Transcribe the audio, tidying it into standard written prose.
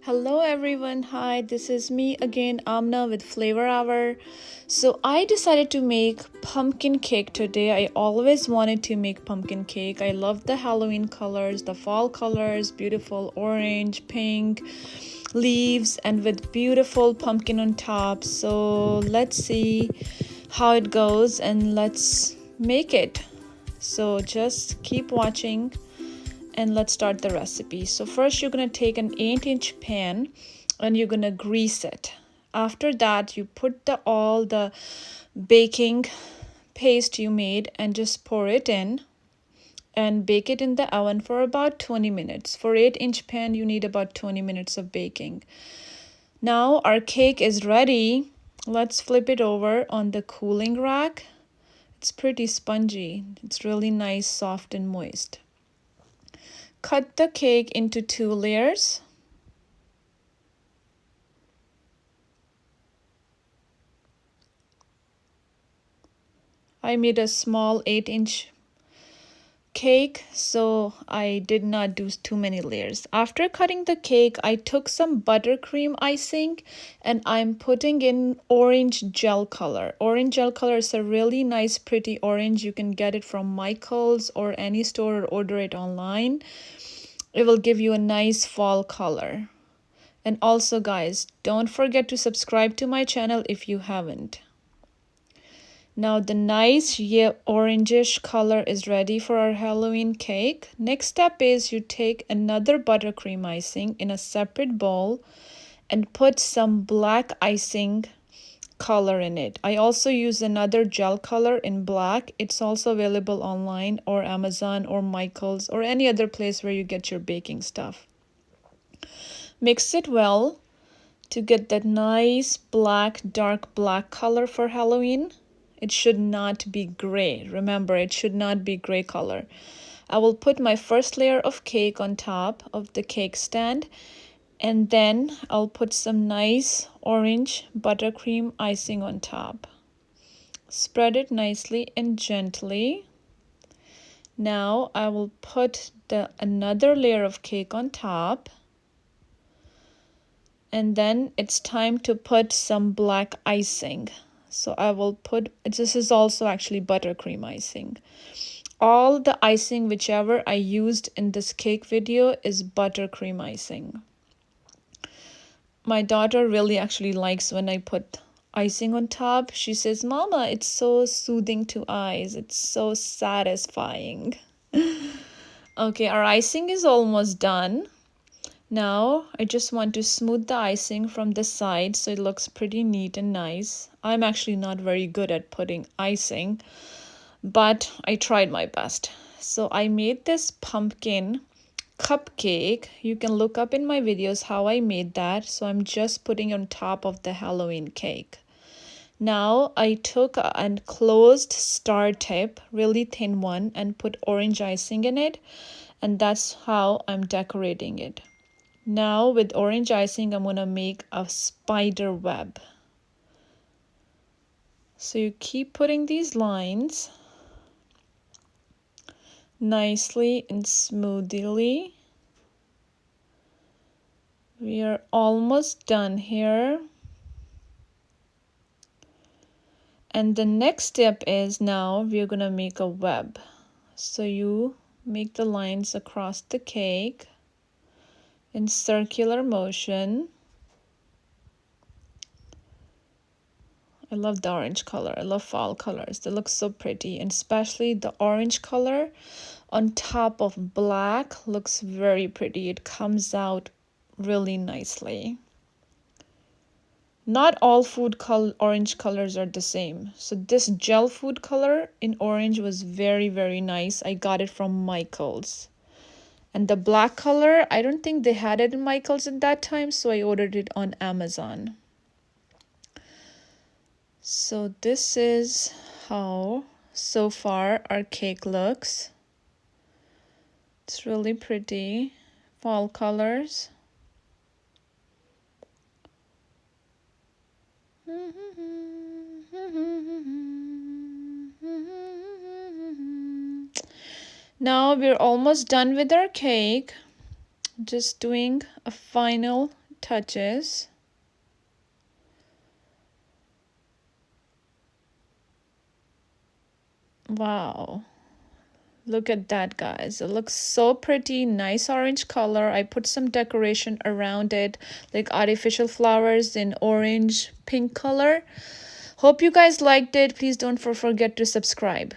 Hello everyone. Hi, this is me again, Amna with Flavor Hour. So I decided to make pumpkin cake today. I always wanted to make pumpkin cake. I love the Halloween colors, the fall colors, beautiful orange, pink leaves and with beautiful pumpkin on top. So let's see how it goes and let's make it. So just keep watching and let's start the recipe. So first you're going to take an 8-inch pan and you're going to grease it. After that you put all the baking paste you made and just pour it in and bake it in the oven for about 20 minutes. For 8-inch pan you need about 20 minutes of baking. Now our cake is ready. Let's flip it over on the cooling rack. It's pretty spongy. It's really nice, soft and moist. Cut the cake into 2 layers. I made a small 8-inch cake, so I did not do too many layers. After cutting the cake, I took some buttercream icing and I'm putting in orange gel color. Orange gel color is a really nice, pretty orange. You can get it from Michael's or any store or order it online. It will give you a nice fall color. And also guys, don't forget to subscribe to my channel if you haven't. Now the nice orangish color is ready for our Halloween cake. Next step is you take another buttercream icing in a separate bowl and put some black icing color in it. I also use another gel color in black. It's also available online or Amazon or Michael's or any other place where you get your baking stuff. Mix it well to get that nice black, dark black color for Halloween. It should not be gray. Remember, it should not be gray color. I will put my first layer of cake on top of the cake stand, and then I'll put some nice orange buttercream icing on top. Spread it nicely and gently. Now I will put another layer of cake on top. And then it's time to put some black icing. So I will put, this is also actually buttercream icing. All the icing, whichever I used in this cake video, is buttercream icing. My daughter really actually likes when I put icing on top. She says, Mama, it's so soothing to eyes. It's so satisfying. Okay, our icing is almost done. Now, I just want to smooth the icing from the side so it looks pretty neat and nice. I'm actually not very good at putting icing, but I tried my best. So I made this pumpkin cupcake. You can look up in my videos how I made that. So I'm just putting on top of the Halloween cake. Now I took a closed star tip, really thin one, and put orange icing in it. And that's how I'm decorating it. Now with orange icing, I'm going to make a spider web. So you keep putting these lines nicely and smoothly. We are almost done here. And the next step is now we're going to make a web. So you make the lines across the cake in circular motion. I love the orange color. I love fall colors. They look so pretty, and especially the orange color on top of black looks very pretty. It comes out really nicely. Not all orange colors are the same. So this gel food color in orange was very, very nice. I got it from Michael's. And the black color, I don't think they had it in Michael's at that time, so I ordered it on Amazon. So this is how so far our cake looks. It's really pretty. Fall colors. Now we're almost done with our cake. Just doing a final touches. Wow. Look at that, guys. It looks so pretty. Nice orange color. I put some decoration around it, like artificial flowers in orange, pink color. Hope you guys liked it. Please don't forget to subscribe.